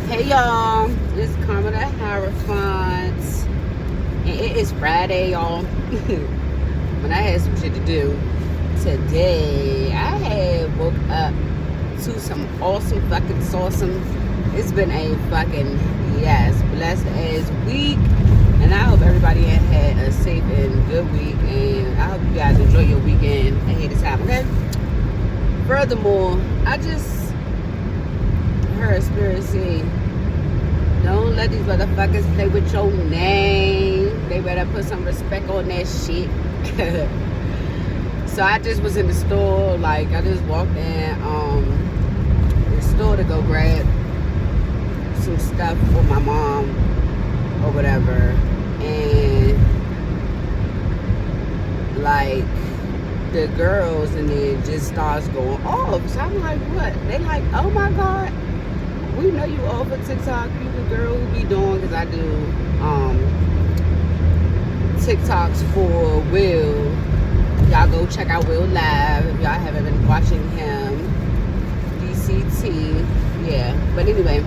Hey y'all, it's Karma the Hierophant, and it is Friday, y'all. When I had some shit to do today, I had woke up to some awesome fucking sawsome. It's been a fucking blessed ass week, and I hope everybody had a safe and good week, and I hope you guys enjoy your weekend ahead of time. Okay. Furthermore, I just heard spirit say, don't let these motherfuckers play with your name. They better put some respect on that shit. So I just was in the store, I just walked in the store to go grab some stuff for my mom or whatever, and the girls and it just starts going off. So I'm like, what? They like, oh my God, we know you all for TikTok. You the girl who be doing, because I do TikToks for Will. Y'all go check out Will live if y'all haven't been watching him. DCT. Yeah. But anyway,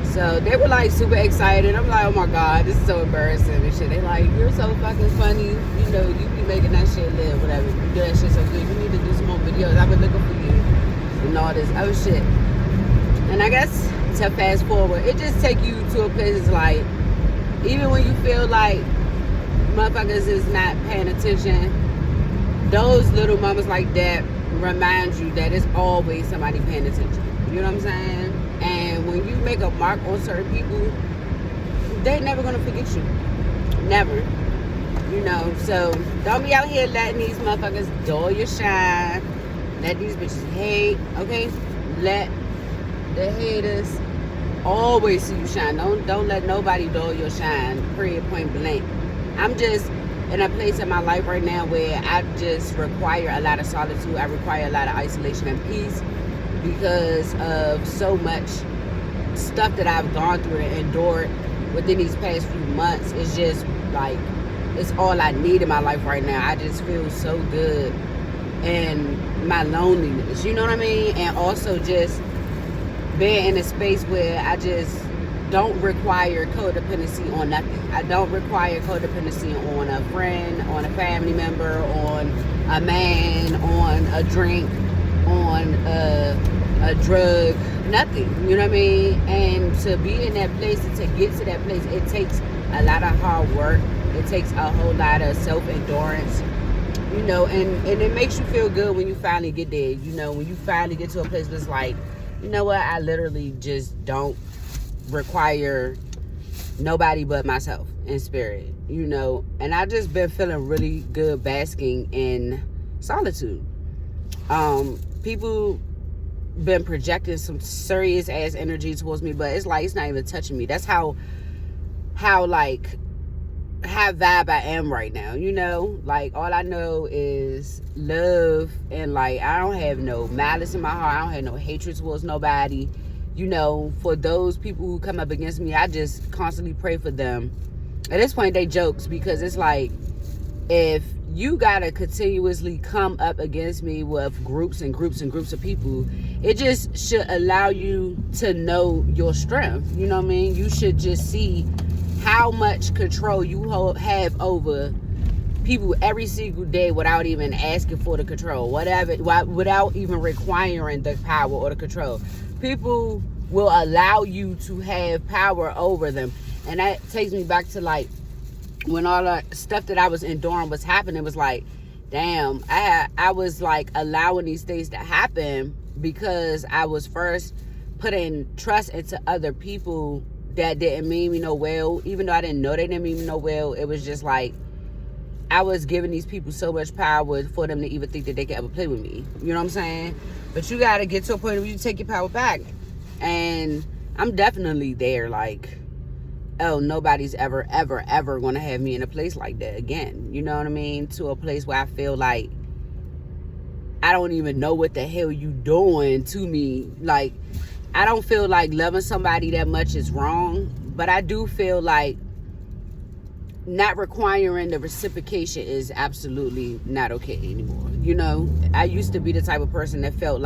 so they were super excited. I'm like, oh my God, this is so embarrassing and shit. They like, you're so fucking funny. You know, you be making that shit live, whatever. You do that shit so good. You need to do some more videos. I've been looking for you and all this other shit. And I guess to fast forward, it just take you to a place even when you feel like motherfuckers is not paying attention, those little moments like that remind you that it's always somebody paying attention. You know what I'm saying? And when you make a mark on certain people, they never gonna forget you. Never. You know, so don't be out here letting these motherfuckers dull your shine. Let these bitches hate, okay? Let the haters always see you shine. Don't let nobody dull your shine. Period. Point blank. I'm just in a place in my life right now where I just require a lot of solitude. I require a lot of isolation and peace because of so much stuff that I've gone through and endured within these past few months. It's just it's all I need in my life right now. I just feel so good and my loneliness, you know what I mean? And also just being in a space where I just don't require codependency on nothing. I don't require codependency on a friend, on a family member, on a man, on a drink, on a drug, nothing. You know what I mean? And to be in that place and to get to that place, it takes a lot of hard work. It takes a whole lot of self-endurance. You know, and it makes you feel good when you finally get there. You know, when you finally get to a place that's like, you know what, I literally just don't require nobody but myself in spirit, you know. And I just been feeling really good basking in solitude. People been projecting some serious ass energy towards me, but it's it's not even touching me. That's how high vibe I am right now, you know. All I know is love, and I don't have no malice in my heart. I don't have no hatred towards nobody. You know, for those people who come up against me, I just constantly pray for them. At this point, they jokes, because it's if you gotta continuously come up against me with groups and groups and groups of people, it just should allow you to know your strength. You know what I mean? You should just see how much control you have over people every single day without even asking for the control, without even requiring the power or the control. People will allow you to have power over them. And that takes me back to when all the stuff that I was enduring was happening. It was damn, I was allowing these things to happen because I was first putting trust into other people that didn't mean me no well. Even though I didn't know they didn't mean me no well, it was just I was giving these people so much power for them to even think that they could ever play with me. You know what I'm saying? But you gotta get to a point where you take your power back. And I'm definitely there. Oh, nobody's ever gonna have me in a place like that again. You know what I mean? To a place where I feel I don't even know what the hell you doing to me. I don't feel loving somebody that much is wrong, but I do feel not requiring the reciprocation is absolutely not okay anymore. You know, I used to be the type of person that felt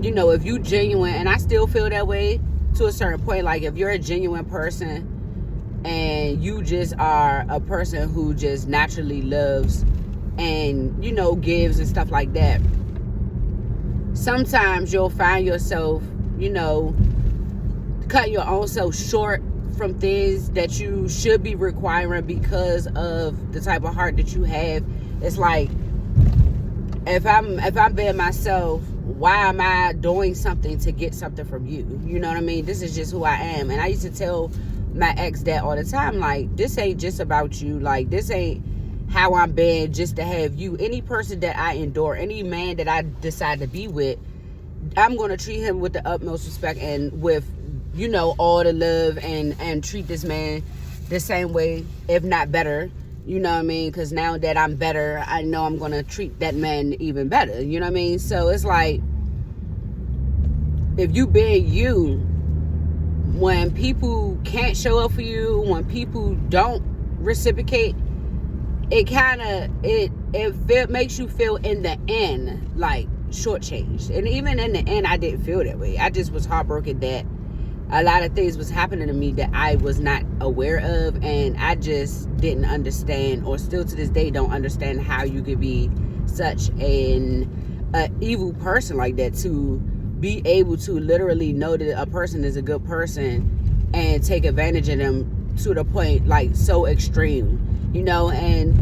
you know, if you genuine, and I still feel that way to a certain point, like if you're a genuine person and you just are a person who just naturally loves and, you know, gives and stuff like that, sometimes you'll find yourself, you know, cutting your own self short from things that you should be requiring because of the type of heart that you have. It's like, if I'm being myself, why am I doing something to get something from you? You know what I mean? This is just who I am. And I used to tell my ex that all the time, like, this ain't just about you. Like, this ain't how I'm being just to have you. Any person that I endure, any man that I decide to be with, I'm going to treat him with the utmost respect and with, you know, all the love, and treat this man the same way, if not better. You know what I mean? Because now that I'm better, I know I'm going to treat that man even better. You know what I mean? So it's like, if you being you, when people can't show up for you, when people don't reciprocate, it kind of, it makes you feel in the end like shortchanged. And even in the end, I didn't feel that way. I just was heartbroken that a lot of things was happening to me that I was not aware of, and I just didn't understand, or still to this day don't understand, how you could be such an evil person like that, to be able to literally know that a person is a good person and take advantage of them to the point like so extreme, you know. And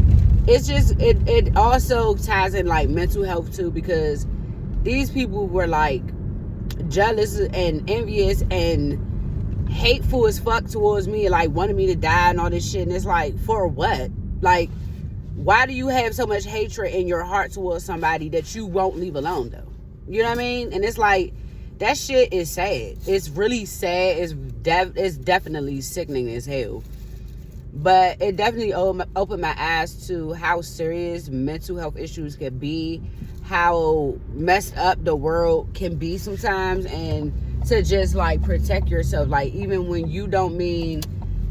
it's just, it also ties in like mental health too, because these people were like jealous and envious and hateful as fuck towards me, like wanted me to die and all this shit. And it's like, for what? Like, why do you have so much hatred in your heart towards somebody that you won't leave alone though? You know what I mean? And it's like, that shit is sad. It's really sad. It's definitely sickening as hell. But it definitely opened my eyes to how serious mental health issues can be, how messed up the world can be sometimes, and to just like protect yourself, like even when you don't mean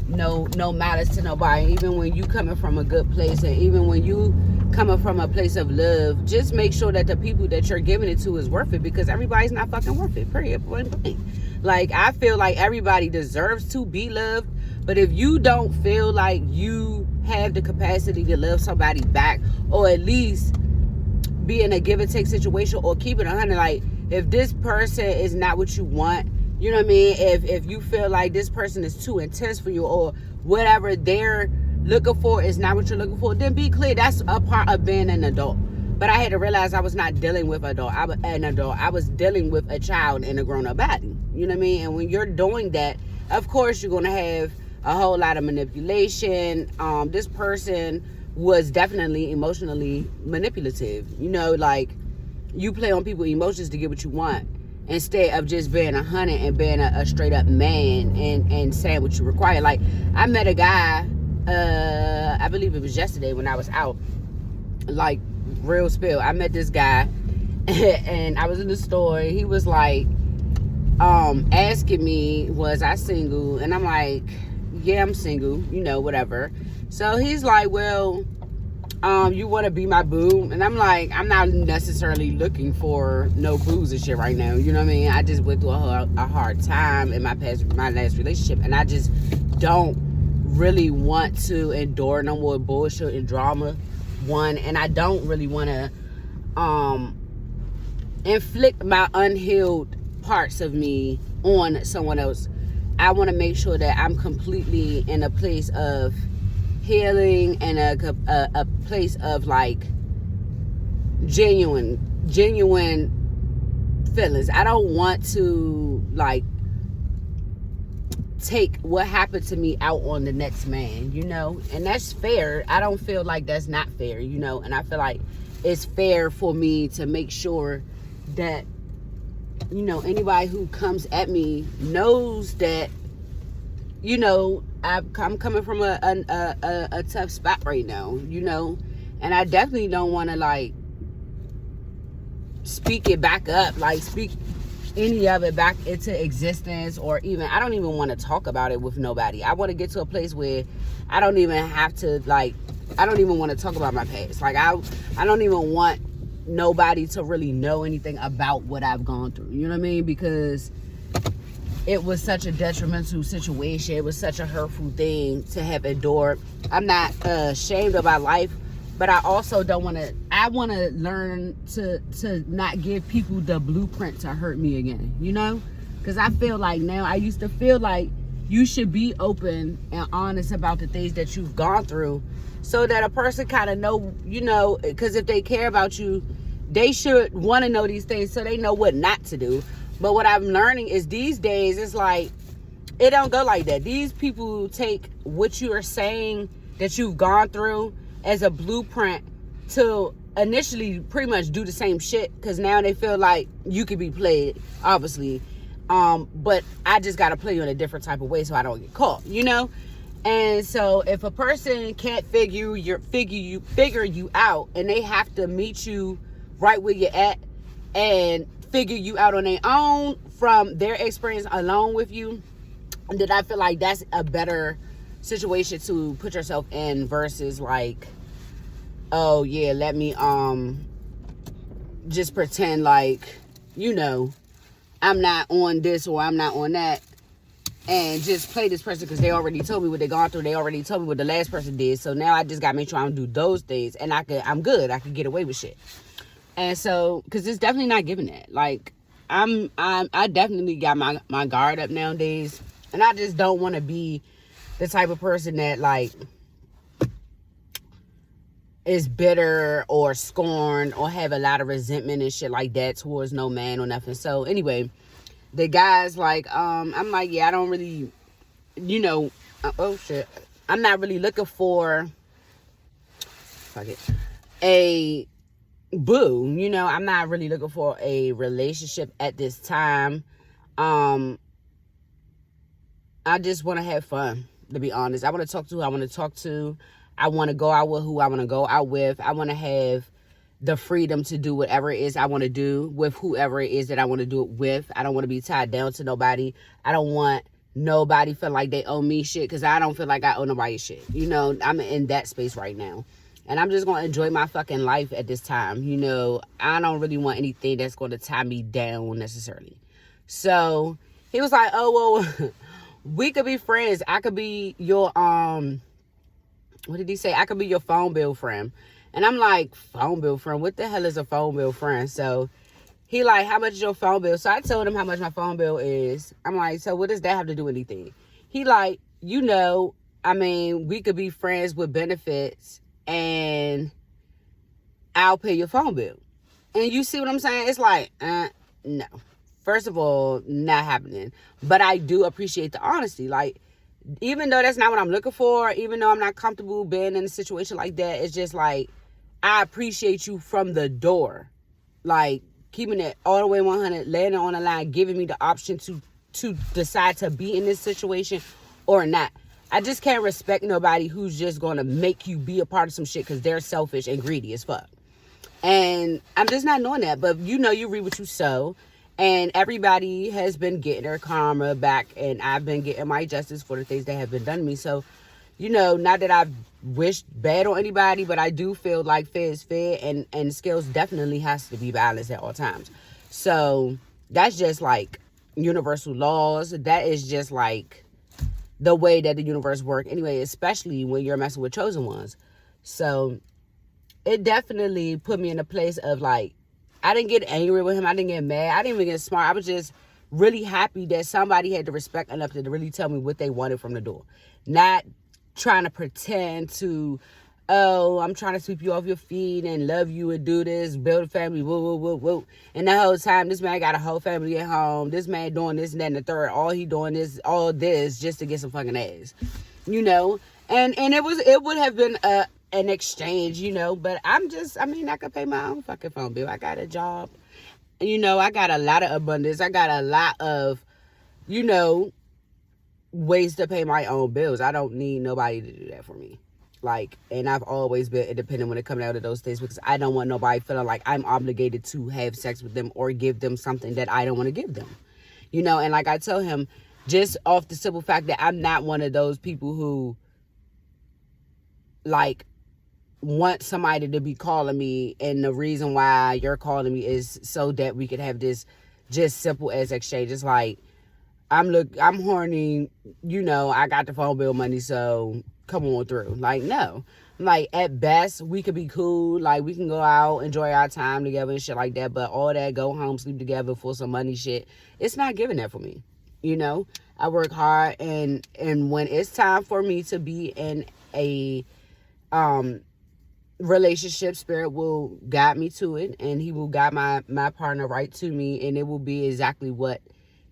no malice to nobody, even when you coming from a good place, and even when you coming from a place of love, just make sure that the people that you're giving it to is worth it, because everybody's not fucking worth it, period, point blank. Like, I feel like everybody deserves to be loved, but if you don't feel like you have the capacity to love somebody back, or at least be in a give and take situation, or keep it 100, like, if this person is not what you want, you know what I mean? If you feel like this person is too intense for you, or whatever they're looking for is not what you're looking for, then be clear. That's a part of being an adult. But I had to realize I was not dealing with an adult. I was dealing with a child in a grown-up body. You know what I mean? And when you're doing that, of course you're going to have a whole lot of manipulation. This person was definitely emotionally manipulative. You know, like, you play on people's emotions to get what you want, instead of just being 100 and being a straight up man and saying what you require. Like, I met a guy, I believe it was yesterday when I was out, like, real spill. I met this guy and I was in the store, and he was like, asking me, was I single? And I'm like, yeah, I'm single, you know, whatever. So he's like, well, you want to be my boo? And I'm like, I'm not necessarily looking for no boos and shit right now. You know what I mean? I just went through a hard time in my last relationship, and I just don't really want to endure no more bullshit and drama. One, and I don't really want to inflict my unhealed parts of me on someone else. I want to make sure that I'm completely in a place of healing and a place of like genuine feelings. I don't want to like take what happened to me out on the next man, you know, and that's fair. I don't feel like that's not fair, you know, and I feel like it's fair for me to make sure that, you know, anybody who comes at me knows that, you know, I'm coming from a tough spot right now, you know, and I definitely don't want to like speak it back up, like speak any of it back into existence, or even, I don't even want to talk about it with nobody. I want to get to a place where I don't even have to, like, I don't even want to talk about my past. Like, I don't even want nobody to really know anything about what I've gone through. You know what I mean? Because it was such a detrimental situation. It was such a hurtful thing to have endured. I'm not ashamed of my life, but I also don't want to. I want to learn to not give people the blueprint to hurt me again. You know, because I feel like now, I used to feel like you should be open and honest about the things that you've gone through, so that a person kind of know. You know, because if they care about you, they should want to know these things so they know what not to do. But what I'm learning is these days, it's like, it don't go like that. These people take what you are saying that you've gone through as a blueprint to initially pretty much do the same shit, because now they feel like you could be played, obviously. But I just got to play you in a different type of way so I don't get caught, you know? And so if a person can't figure you out, and they have to meet you right where you're at and figure you out on their own from their experience alone with you, then I feel like that's a better situation to put yourself in versus like, oh yeah, let me just pretend like, you know, I'm not on this or I'm not on that, and just play this person because they already told me what they gone through. They already told me what the last person did. So now I just got to make sure I don't do those things, and I'm good. I can get away with shit. And so, because it's definitely not giving that. Like, I definitely got my guard up nowadays. And I just don't want to be the type of person that, like, is bitter or scorned or have a lot of resentment and shit like that towards no man or nothing. So, anyway, the guy's like, I'm like, yeah, I don't really, you know, oh, shit. I'm not really looking for, a boo, you know. I'm not really looking for a relationship at this time. I just want to have fun, to be honest. I want to talk to who I want to talk to. I want to go out with who I want to go out with. I want to have the freedom to do whatever it is I want to do with whoever it is that I want to do it with. I don't want to be tied down to nobody. I don't want nobody feel like they owe me shit, because I don't feel like I owe nobody shit. You know, I'm in that space right now. And I'm just going to enjoy my fucking life at this time. You know, I don't really want anything that's going to tie me down necessarily. So he was like, oh, well, we could be friends. I could be your, what did he say? I could be your phone bill friend. And I'm like, phone bill friend? What the hell is a phone bill friend? So he like, how much is your phone bill? So I told him how much my phone bill is. I'm like, so what does that have to do with anything? He like, you know, I mean, we could be friends with benefits, and I'll pay your phone bill. And you see what I'm saying? It's like, no. First of all, not happening. But I do appreciate the honesty. Like, even though that's not what I'm looking for, even though I'm not comfortable being in a situation like that, it's just like, I appreciate you from the door. Like, keeping it all the way 100, laying it on the line, giving me the option to decide to be in this situation or not. I just can't respect nobody who's just going to make you be a part of some shit because they're selfish and greedy as fuck. And I'm just not doing that. But you know, you reap what you sow. And everybody has been getting their karma back. And I've been getting my justice for the things that have been done to me. So, you know, not that I've wished bad on anybody, but I do feel like fair is fair. And scales definitely has to be balanced at all times. So that's just like universal laws. That is just like the way that the universe works anyway, especially when you're messing with chosen ones. So it definitely put me in a place of like, I didn't get angry with him. I didn't get mad. I didn't even get smart. I was just really happy that somebody had the respect enough to really tell me what they wanted from the door. Not trying to pretend to, oh, I'm trying to sweep you off your feet and love you and do this, build a family, woo, woo, woo, woo. And the whole time, this man got a whole family at home. This man doing this and that and the third. All he doing is all this just to get some fucking ass, you know? And it would have been an exchange, you know? But I could pay my own fucking phone bill. I got a job. You know, I got a lot of abundance. I got a lot of, you know, ways to pay my own bills. I don't need nobody to do that for me. Like, and I've always been independent when it comes out of those things, because I don't want nobody feeling like I'm obligated to have sex with them or give them something that I don't want to give them. You know, and like I tell him, just off the simple fact that I'm not one of those people who, like, want somebody to be calling me, and the reason why you're calling me is so that we could have this just simple as exchange. It's like, I'm horny, I got the phone bill money, so come on through. Like, no. Like, at best, we could be cool. Like, we can go out, enjoy our time together and shit like that. But all that go home, sleep together for some money shit, it's not giving that for me. I work hard, and when it's time for me to be in a relationship, Spirit will guide me to it, and he will guide my partner right to me, and it will be exactly what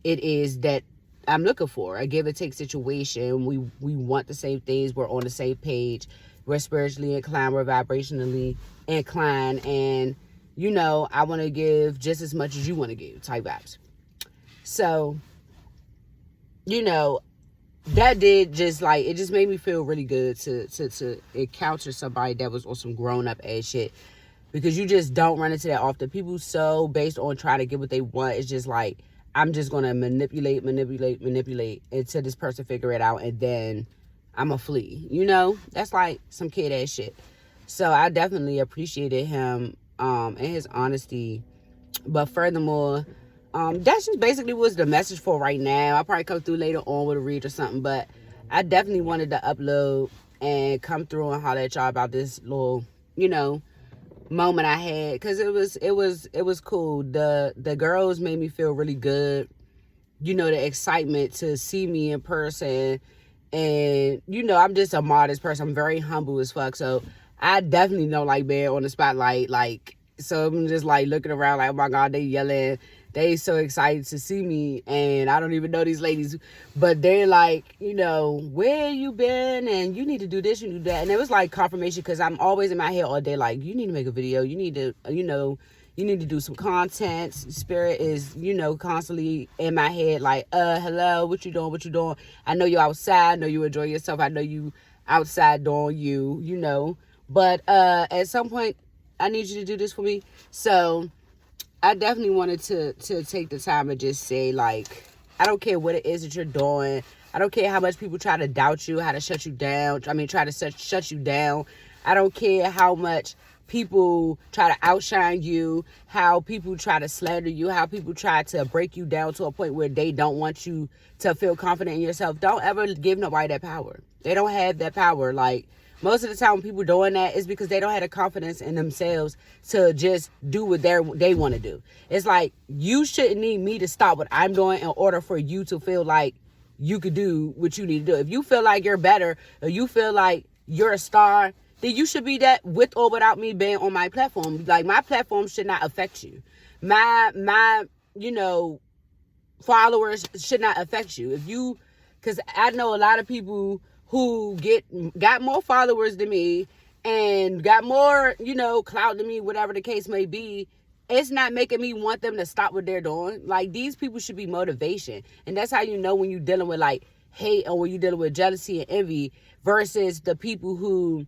it is that I'm looking for. A give and take situation. We want the same things. We're on the same page. We're spiritually inclined. We're vibrationally inclined. And, I want to give just as much as you want to give, type vibes. So, that did just, like, it just made me feel really good to encounter somebody that was on some grown-up ass shit. Because you just don't run into that often. People so based on trying to get what they want. It's just like, I'm just going to manipulate until this person figure it out, and then I'm a flee. That's like some kid ass shit. So I definitely appreciated him and his honesty. But furthermore, that's just basically was the message for right now. I'll probably come through later on with a read or something, but I definitely wanted to upload and come through and holler at y'all about this little, moment I had, because it was cool. The girls made me feel really good. The excitement to see me in person, and I'm just a modest person. I'm very humble as fuck, so I definitely don't like being on the spotlight. Like, so I'm just like looking around like, oh my god, they yelling, they so excited to see me, and I don't even know these ladies, but they're like, where you been, and you need to do this, you need to do that. And it was like confirmation, because I'm always in my head all day like, you need to make a video, you need to, you need to do some content. Spirit is, constantly in my head like, hello, what you doing? I know you outside, I know you enjoy yourself, I know you outside doing you, but at some point I need you to do this for me. So I definitely wanted to take the time and just say, like, I don't care what it is that you're doing. I don't care how much people try to doubt you, how to shut you down. Try to shut you down. I don't care how much people try to outshine you, how people try to slander you, how people try to break you down to a point where they don't want you to feel confident in yourself. Don't ever give nobody that power. They don't have that power. Like, most of the time when people doing that is because they don't have the confidence in themselves to just do what they want to do. It's like, you shouldn't need me to stop what I'm doing in order for you to feel like you could do what you need to do. If you feel like you're better, or you feel like you're a star, then you should be that with or without me being on my platform. Like, my platform should not affect you. My followers should not affect you. Because I know a lot of people who got more followers than me and got more, clout than me, whatever the case may be. It's not making me want them to stop what they're doing. Like, these people should be motivation. And that's how you know when you're dealing with, like, hate, or when you're dealing with jealousy and envy, versus the people who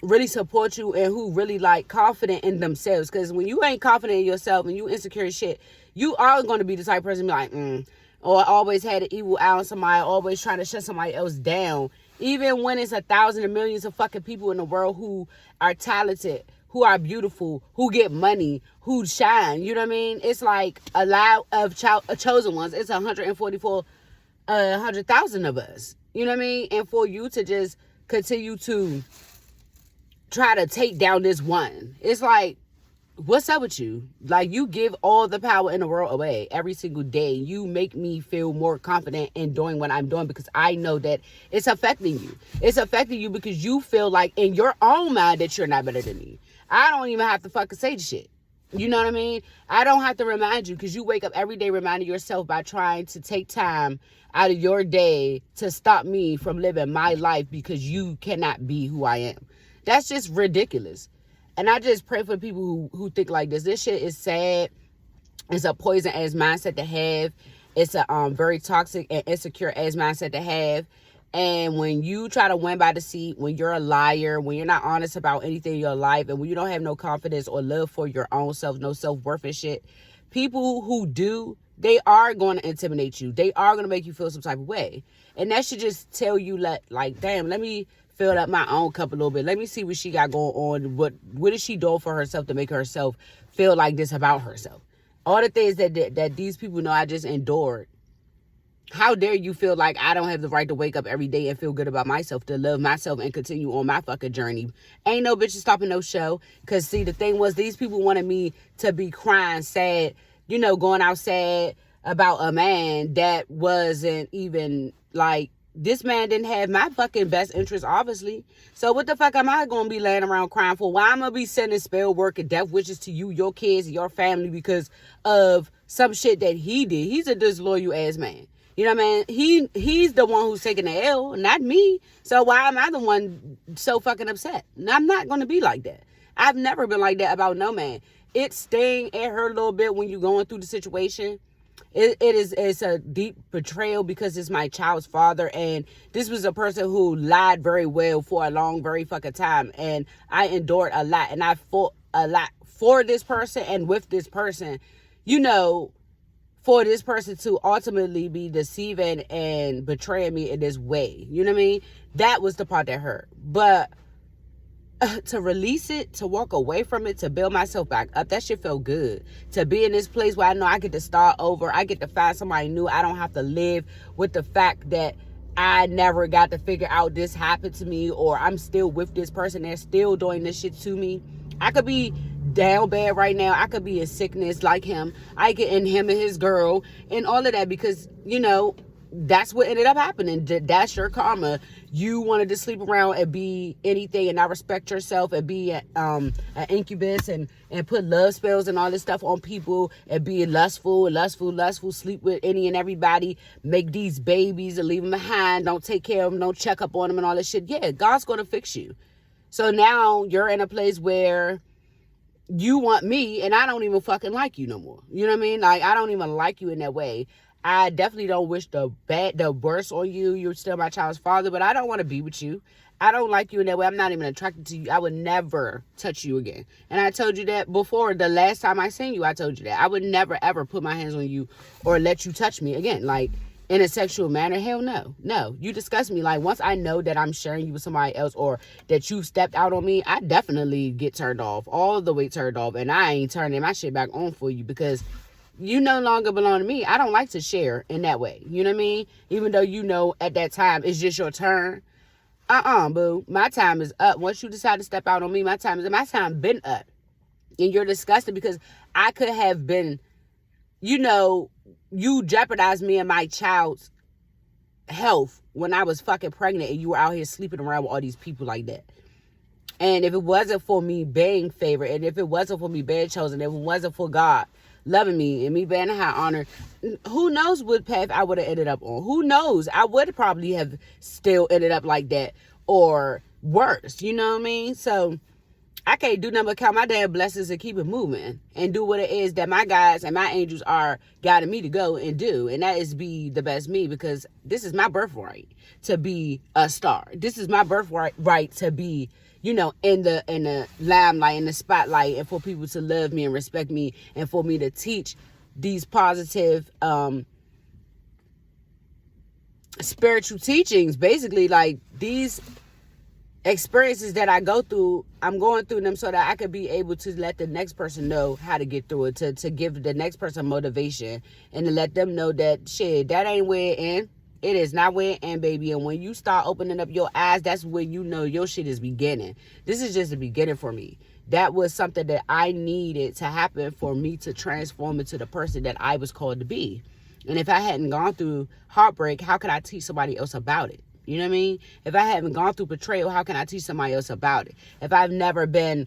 really support you and who really, like, confident in themselves. Because when you ain't confident in yourself and you insecure as shit, you are going to be the type of person to be like, or always had an evil eye on somebody, always trying to shut somebody else down. Even when it's 1,000 or millions of fucking people in the world who are talented, who are beautiful, who get money, who shine. You know what I mean? It's like a lot of chosen ones. It's 100,000 of us. You know what I mean? And for you to just continue to try to take down this one, it's like, what's up with you? Like, you give all the power in the world away every single day. You make me feel more confident in doing what I'm doing, because I know that it's affecting you. It's affecting you because you feel like in your own mind that you're not better than me. I don't even have to fucking say the shit. You know what I mean? I don't have to remind you, because you wake up every day reminding yourself by trying to take time out of your day to stop me from living my life because you cannot be who I am. That's just ridiculous. And I just pray for the people who think like this. This shit is sad. It's a poison ass mindset to have. It's a very toxic and insecure ass mindset to have. And when you try to win by deceit, when you're a liar, when you're not honest about anything in your life, and when you don't have no confidence or love for your own self, no self-worth and shit, people who do, they are going to intimidate you. They are going to make you feel some type of way. And that should just tell you, like, damn, let me filled up my own cup a little bit. Let me see what she got going on. What is she doing for herself to make herself feel like this about herself? All the things that these people know I just endured. How dare you feel like I don't have the right to wake up every day and feel good about myself, to love myself and continue on my fucking journey? Ain't no bitches stopping no show. Because, see, the thing was, these people wanted me to be crying, sad, going out sad about a man that wasn't even, like, this man didn't have my fucking best interest, obviously. So what the fuck am I going to be laying around crying for? Why I'm going to be sending spell work and death wishes to you, your kids, your family because of some shit that he did? He's a disloyal ass man. You know what I mean? He's the one who's taking the L, not me. So why am I the one so fucking upset? I'm not going to be like that. I've never been like that about no man. It sting, it hurt a little bit when you're going through the situation. It's a deep betrayal because it's my child's father, and this was a person who lied very well for a long, very fucking time, and I endured a lot, and I fought a lot for this person and with this person, for this person to ultimately be deceiving and betraying me in this way. You know what I mean? That was the part that hurt. But to release it, to walk away from it, to build myself back up, that shit felt good. To be in this place where I know I get to start over, I get to find somebody new. I don't have to live with the fact that I never got to figure out this happened to me, or I'm still with this person, they're still doing this shit to me. I could be down bad right now. I could be in sickness like him. I get in him and his girl and all of that because, that's what ended up happening. That's your karma. You wanted to sleep around and be anything and not respect yourself and be an incubus and put love spells and all this stuff on people and be lustful, sleep with any and everybody, make these babies and leave them behind, don't take care of them, don't check up on them and all this shit. Yeah, God's going to fix you. So now you're in a place where you want me and I don't even fucking like you no more. You know what I mean? Like, I don't even like you in that way. I definitely don't wish the worst on you. You're still my child's father, but I don't want to be with you. I don't like you in that way. I'm not even attracted to you. I would never touch you again. And I told you that before. The last time I seen you, I told you that. I would never, ever put my hands on you or let you touch me again. Like, in a sexual manner, hell no. No, you disgust me. Like, once I know that I'm sharing you with somebody else or that you stepped out on me, I definitely get turned off. All the way turned off. And I ain't turning my shit back on for you because you no longer belong to me. I don't like to share in that way. You know what I mean? Even though at that time it's just your turn. Boo. My time is up. Once you decide to step out on me, my time been up. And you're disgusted because I could have been, you jeopardized me and my child's health when I was fucking pregnant and you were out here sleeping around with all these people like that. And if it wasn't for me being favored, and if it wasn't for me being chosen, if it wasn't for God loving me and me being in high honor, who knows what path I would have ended up on? Who knows? I would probably have still ended up like that or worse. You know what I mean? So I can't do nothing but count my damn blessings and keep it moving and do what it is that my guides and my angels are guiding me to go and do. And that is be the best me, because this is my birthright to be a star. This is my birthright to be, in the limelight, in the spotlight, and for people to love me and respect me, and for me to teach these positive spiritual teachings. Basically, like, these experiences that I go through, I'm going through them so that I could be able to let the next person know how to get through it, to give the next person motivation, and to let them know that shit, that ain't where it ends. It is not where it ends, baby. And when you start opening up your eyes, that's when you know your shit is beginning. This is just the beginning for me. That was something that I needed to happen for me to transform into the person that I was called to be. And if I hadn't gone through heartbreak, how could I teach somebody else about it? You know what I mean? If I haven't gone through betrayal, how can I teach somebody else about it? If I've never been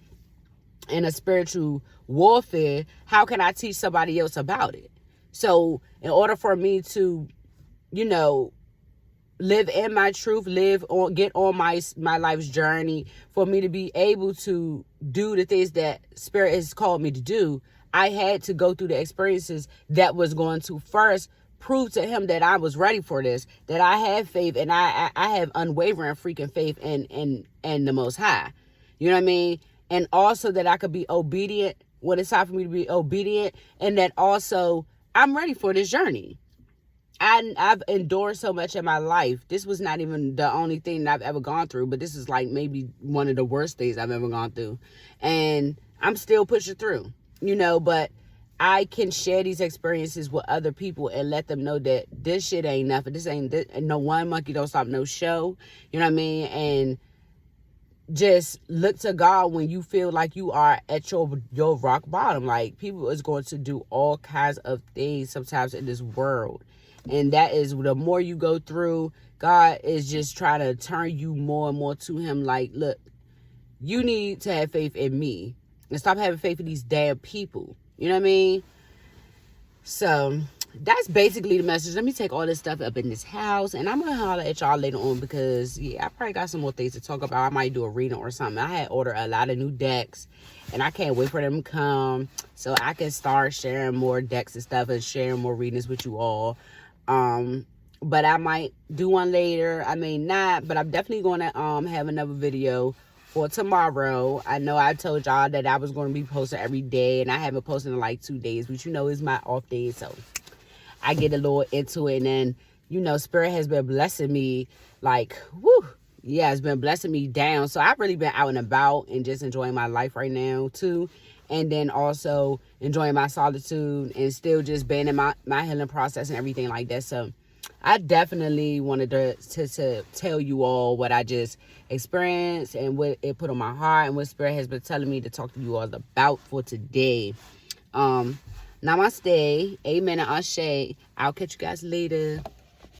in a spiritual warfare, how can I teach somebody else about it? So in order for me to, live in my truth, get on my life's journey, for me to be able to do the things that Spirit has called me to do, I had to go through the experiences that was going to first prove to him that I was ready for this, that I have faith, and I have unwavering freaking faith in the Most High. You know what I mean? And also that I could be obedient when it's time for me to be obedient, and that also I'm ready for this journey. I've endured so much in my life. This was not even the only thing that I've ever gone through, but this is like maybe one of the worst things I've ever gone through. And I'm still pushing through, you know, but I can share these experiences with other people and let them know that this shit ain't nothing. This ain't this, no one monkey don't stop no show. You know what I mean? And just look to God when you feel like you are at your rock bottom. Like, people is going to do all kinds of things sometimes in this world. And that is, the more you go through, God is just trying to turn you more and more to him. Like, look, you need to have faith in me and stop having faith in these damn people. You know what I mean? So that's basically the message. Let me take all this stuff up in this house, and I'm gonna holler at y'all later on, because yeah, I probably got some more things to talk about. I might do a reading or something. I had ordered a lot of new decks, and I can't wait for them to come so I can start sharing more decks and stuff and sharing more readings with you all. But I might do one later. I may not, but I'm definitely gonna have another video for tomorrow. I know I told y'all that I was going to be posting every day, and I haven't posted in like 2 days, which, you know, is my off day. So I get a little into it, and then, you know, Spirit has been blessing me, like, whoo, yeah, it's been blessing me down. So I've really been out and about and just enjoying my life right now too, and then also enjoying my solitude and still just being in my healing process and everything like that. So I definitely wanted to tell you all what I just experienced and what it put on my heart and what Spirit has been telling me to talk to you all about for today. Namaste, amen, and ashe. I'll catch you guys later.